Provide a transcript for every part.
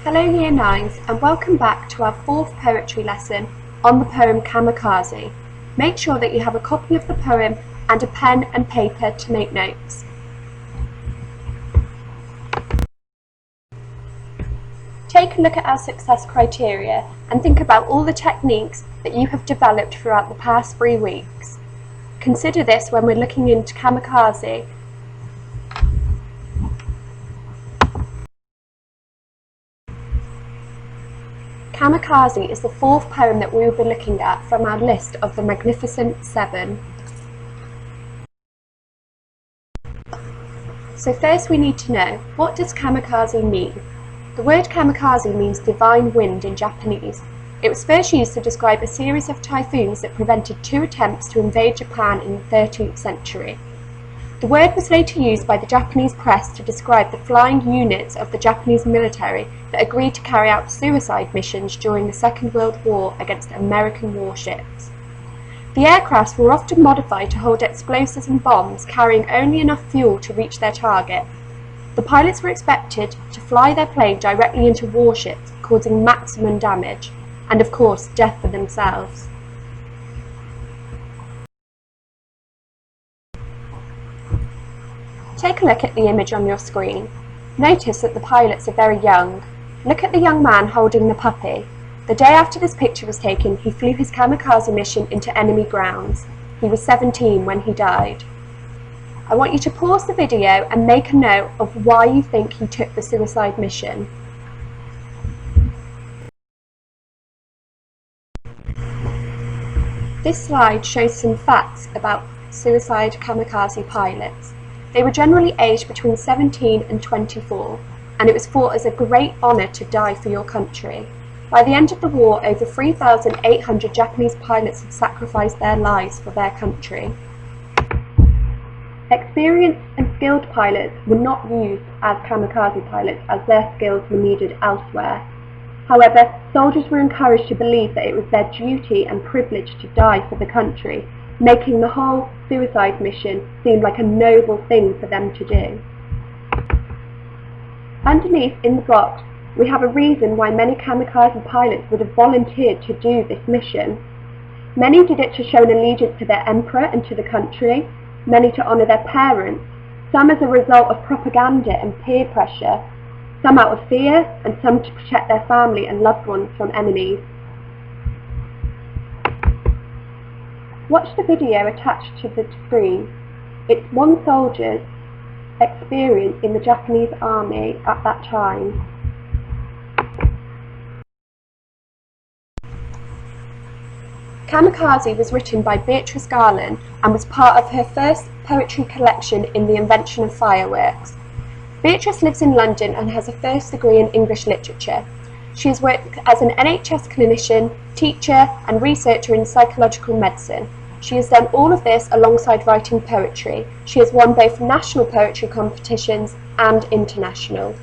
Hello Year 9s and welcome back to our fourth poetry lesson on the poem Kamikaze. Make sure that you have a copy of the poem and a pen and paper to make notes. Take a look at our success criteria and think about all the techniques that you have developed throughout the past 3 weeks. Consider this when we're looking into Kamikaze. Kamikaze is the fourth poem that we will be looking at from our list of the Magnificent Seven. So first we need to know, what does kamikaze mean? The word kamikaze means divine wind in Japanese. It was first used to describe a series of typhoons that prevented 2 attempts to invade Japan in the 13th century. The word was later used by the Japanese press to describe the flying units of the Japanese military that agreed to carry out suicide missions during the Second World War against American warships. The aircrafts were often modified to hold explosives and bombs, carrying only enough fuel to reach their target. The pilots were expected to fly their plane directly into warships, causing maximum damage, and of course death for themselves. Take a look at the image on your screen. Notice that the pilots are very young. Look at the young man holding the puppy. The day after this picture was taken, he flew his kamikaze mission into enemy grounds. He was 17 when he died. I want you to pause the video and make a note of why you think he took the suicide mission. This slide shows some facts about suicide kamikaze pilots. They were generally aged between 17 and 24, and it was thought as a great honour to die for your country. By the end of the war, over 3,800 Japanese pilots had sacrificed their lives for their country. Experienced and skilled pilots were not used as kamikaze pilots, as their skills were needed elsewhere. However, soldiers were encouraged to believe that it was their duty and privilege to die for the country, making the whole suicide mission seem like a noble thing for them to do. Underneath in the box, we have a reason why many kamikaze pilots would have volunteered to do this mission. Many did it to show an allegiance to their emperor and to the country, many to honour their parents, some as a result of propaganda and peer pressure, some out of fear, and some to protect their family and loved ones from enemies. Watch the video attached to the screen. It's one soldier's experience in the Japanese army at that time. Kamikaze was written by Beatrice Garland and was part of her first poetry collection in The Invention of Fireworks. Beatrice lives in London and has a first degree in English literature. She has worked as an NHS clinician, teacher and researcher in psychological medicine. She has done all of this alongside writing poetry. She has won both national poetry competitions and international.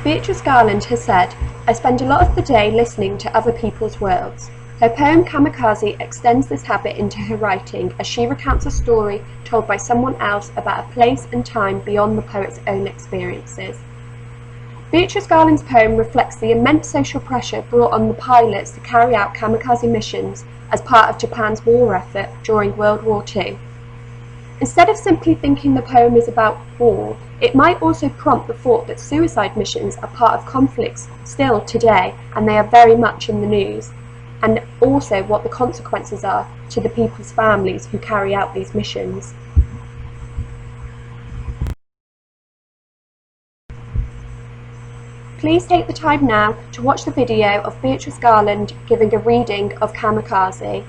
Beatrice Garland has said, "I spend a lot of the day listening to other people's worlds." Her poem Kamikaze extends this habit into her writing as she recounts a story told by someone else about a place and time beyond the poet's own experiences. Beatrice Garland's poem reflects the immense social pressure brought on the pilots to carry out kamikaze missions as part of Japan's war effort during World War II. Instead of simply thinking the poem is about war, it might also prompt the thought that suicide missions are part of conflicts still today, and they are very much in the news, and also what the consequences are to the people's families who carry out these missions. Please take the time now to watch the video of Beatrice Garland giving a reading of Kamikaze.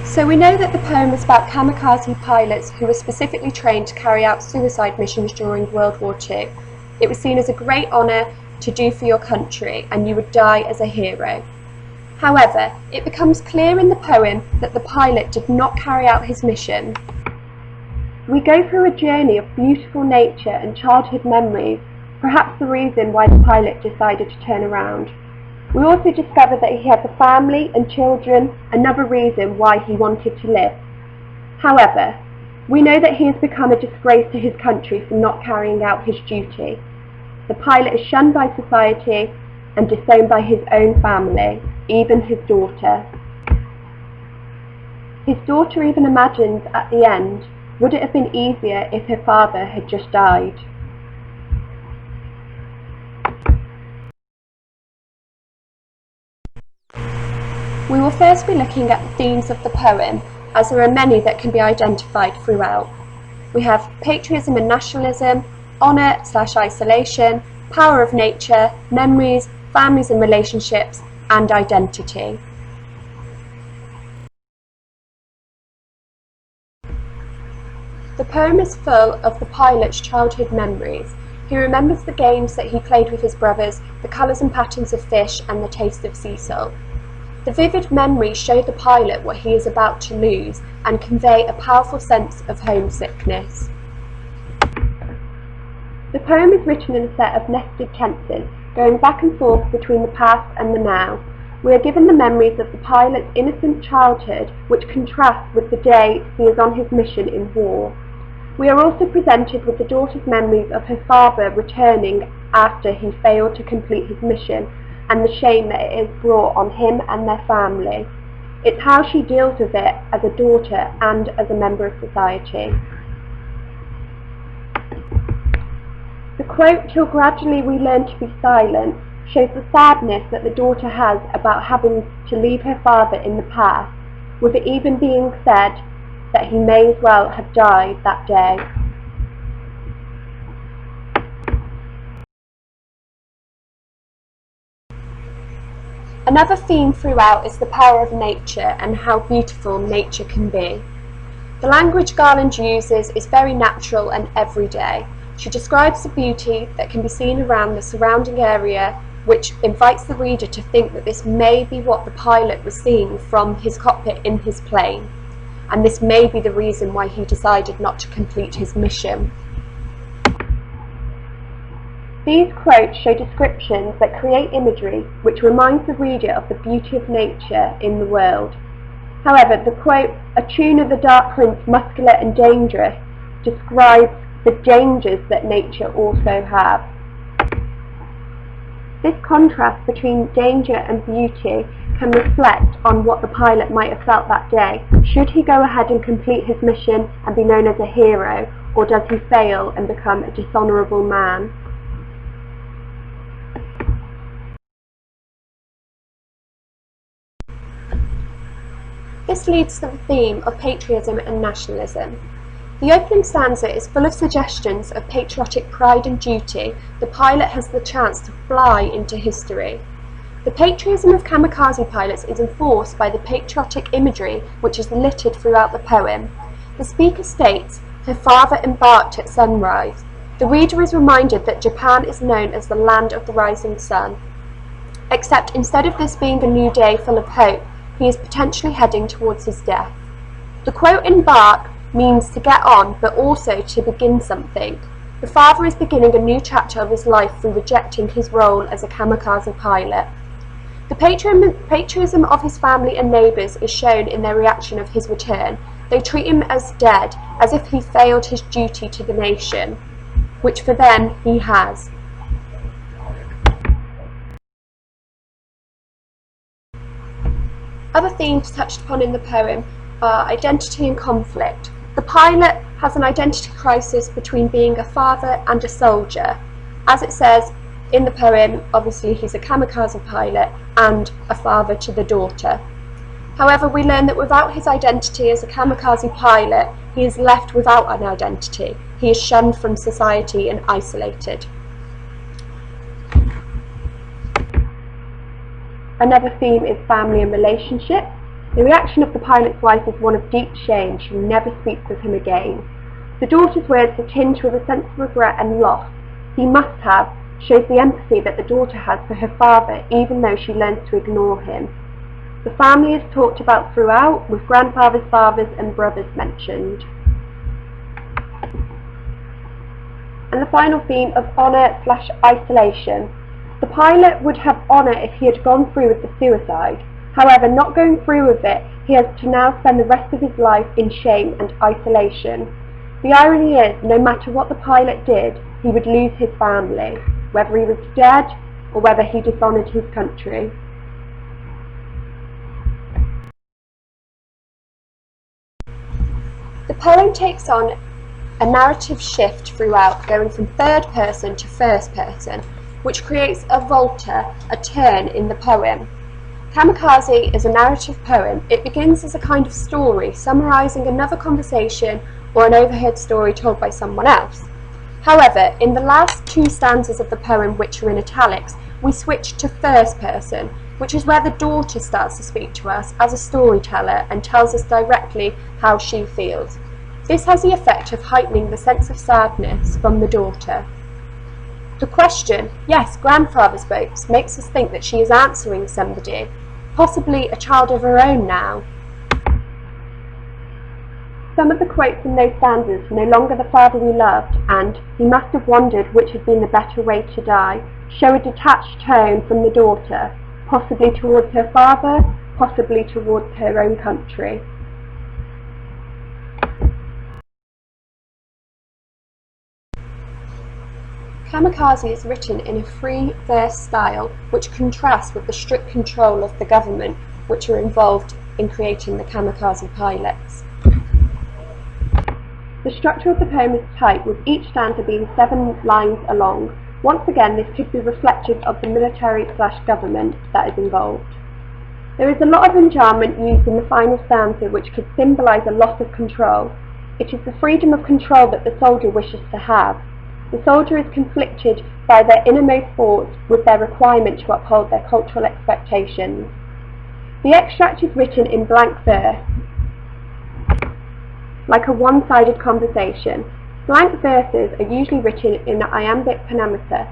So we know that the poem is about kamikaze pilots who were specifically trained to carry out suicide missions during World War II. It was seen as a great honour to do for your country, and you would die as a hero. However, it becomes clear in the poem that the pilot did not carry out his mission. We go through a journey of beautiful nature and childhood memories, perhaps the reason why the pilot decided to turn around. We also discover that he has a family and children, another reason why he wanted to live. However, we know that he has become a disgrace to his country for not carrying out his duty. The pilot is shunned by society and disowned by his own family, even his daughter. His daughter even imagines at the end, would it have been easier if her father had just died? We will first be looking at the themes of the poem, as there are many that can be identified throughout. We have patriotism and nationalism, honour/isolation, power of nature, memories, families and relationships, and identity. The poem is full of the pilot's childhood memories. He remembers the games that he played with his brothers, the colours and patterns of fish, and the taste of sea salt. The vivid memories show the pilot what he is about to lose and convey a powerful sense of homesickness. The poem is written in a set of nested tenses, going back and forth between the past and the now. We are given the memories of the pilot's innocent childhood, which contrast with the day he is on his mission in war. We are also presented with the daughter's memories of her father returning after he failed to complete his mission, and the shame that it has brought on him and their family. It's how she deals with it as a daughter and as a member of society. The quote, "Till gradually we learn to be silent," shows the sadness that the daughter has about having to leave her father in the past, with it even being said that he may as well have died that day. Another theme throughout is the power of nature and how beautiful nature can be. The language Garland uses is very natural and everyday. She describes the beauty that can be seen around the surrounding area, which invites the reader to think that this may be what the pilot was seeing from his cockpit in his plane, and this may be the reason why he decided not to complete his mission. These quotes show descriptions that create imagery which reminds the reader of the beauty of nature in the world. However, the quote, "A tune of the dark prince, muscular and dangerous," describes the dangers that nature also has. This contrast between danger and beauty can reflect on what the pilot might have felt that day. Should he go ahead and complete his mission and be known as a hero, or does he fail and become a dishonourable man? This leads to the theme of patriotism and nationalism. The opening stanza is full of suggestions of patriotic pride and duty. The pilot has the chance to fly into history. The patriotism of kamikaze pilots is enforced by the patriotic imagery which is littered throughout the poem. The speaker states, "Her father embarked at sunrise." The reader is reminded that Japan is known as the land of the rising sun. Except instead of this being a new day full of hope, he is potentially heading towards his death. The quote "embark" means to get on, but also to begin something. The father is beginning a new chapter of his life through rejecting his role as a kamikaze pilot. The patriotism of his family and neighbours is shown in their reaction of his return. They treat him as dead, as if he failed his duty to the nation, which for them he has. Other themes touched upon in the poem are identity and conflict. The pilot has an identity crisis between being a father and a soldier. As it says in the poem, obviously he's a kamikaze pilot and a father to the daughter. However, we learn that without his identity as a kamikaze pilot, he is left without an identity. He is shunned from society and isolated. Another theme is family and relationships. The reaction of the pilot's wife is one of deep shame. She never speaks with him again. The daughter's words are tinged with a sense of regret and loss. "He must have" shows the empathy that the daughter has for her father, even though she learns to ignore him. The family is talked about throughout, with grandfathers, fathers and brothers mentioned. And the final theme of honour/isolation. The pilot would have honour if he had gone through with the suicide. However, not going through with it, he has to now spend the rest of his life in shame and isolation. The irony is, no matter what the pilot did, he would lose his family, whether he was dead or whether he dishonoured his country. The poem takes on a narrative shift throughout, going from third person to first person, which creates a volta, a turn in the poem. Kamikaze is a narrative poem. It begins as a kind of story, summarising another conversation or an overheard story told by someone else. However, in the last two stanzas of the poem, which are in italics, we switch to first person, which is where the daughter starts to speak to us as a storyteller and tells us directly how she feels. This has the effect of heightening the sense of sadness from the daughter. The question, yes, grandfather spoke, makes us think that she is answering somebody, possibly a child of her own now. Some of the quotes in those stanzas, no longer the father we loved, and he must have wondered which had been the better way to die, show a detached tone from the daughter, possibly towards her father, possibly towards her own country. Kamikaze is written in a free verse style which contrasts with the strict control of the government which are involved in creating the kamikaze pilots. The structure of the poem is tight, with each stanza being 7 lines along. Once again, this could be reflective of the military/government that is involved. There is a lot of enjambment used in the final stanza which could symbolise a loss of control. It is the freedom of control that the soldier wishes to have. The soldier is conflicted by their innermost thoughts with their requirement to uphold their cultural expectations. The extract is written in blank verse, like a one-sided conversation. Blank verses are usually written in iambic pentameter.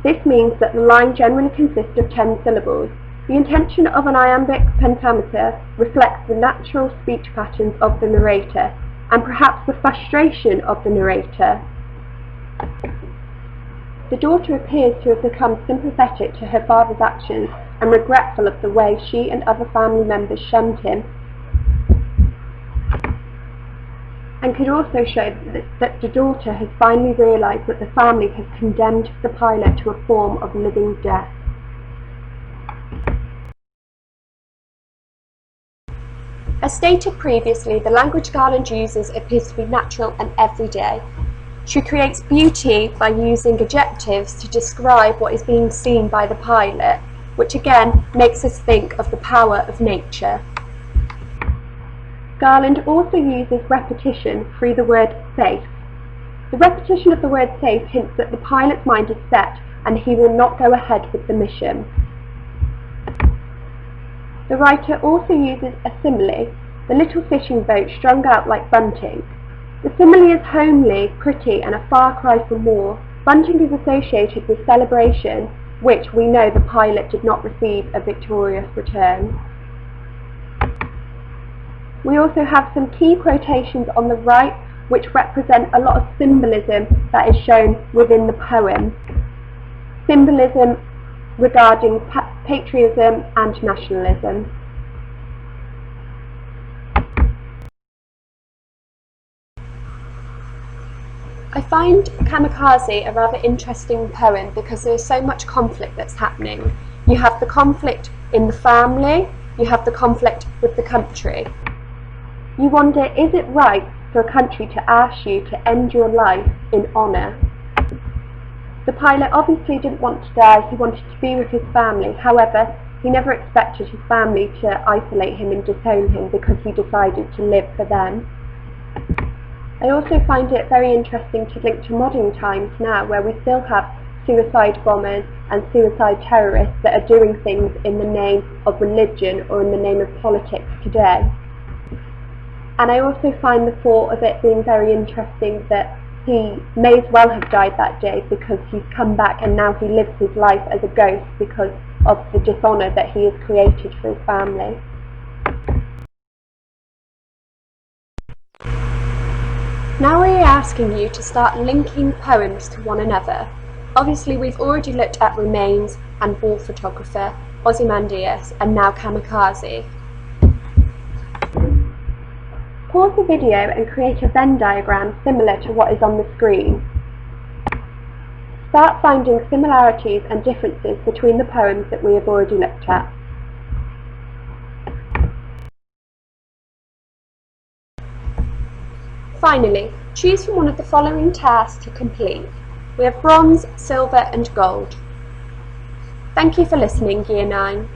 This means that the line generally consists of 10 syllables. The intention of an iambic pentameter reflects the natural speech patterns of the narrator, and perhaps the frustration of the narrator. The daughter appears to have become sympathetic to her father's actions and regretful of the way she and other family members shunned him, and could also show that the daughter has finally realised that the family has condemned the pilot to a form of living death. As stated previously, the language Garland uses appears to be natural and everyday. She creates beauty by using adjectives to describe what is being seen by the pilot, which again makes us think of the power of nature. Garland also uses repetition through the word safe. The repetition of the word safe hints that the pilot's mind is set and he will not go ahead with the mission. The writer also uses a simile, the little fishing boat strung out like bunting. The simile is homely, pretty, and a far cry from war. Bunting is associated with celebration, which we know the pilot did not receive a victorious return. We also have some key quotations on the right which represent a lot of symbolism that is shown within the poem. Symbolism regarding patriotism and nationalism. I find Kamikaze a rather interesting poem because there is so much conflict that's happening. You have the conflict in the family, you have the conflict with the country. You wonder, is it right for a country to ask you to end your life in honour? The pilot obviously didn't want to die, he wanted to be with his family. However, he never expected his family to isolate him and disown him because he decided to live for them. I also find it very interesting to link to modern times now, where we still have suicide bombers and suicide terrorists that are doing things in the name of religion or in the name of politics today. And I also find the thought of it being very interesting that he may as well have died that day because he's come back and now he lives his life as a ghost because of the dishonour that he has created for his family. Now we're asking you to start linking poems to one another. Obviously we've already looked at remains and wall photographer, Ozymandias, and now Kamikaze. Pause the video and create a Venn diagram similar to what is on the screen. Start finding similarities and differences between the poems that we have already looked at. Finally, choose from one of the following tasks to complete. We have bronze, silver and gold. Thank you for listening, Year 9.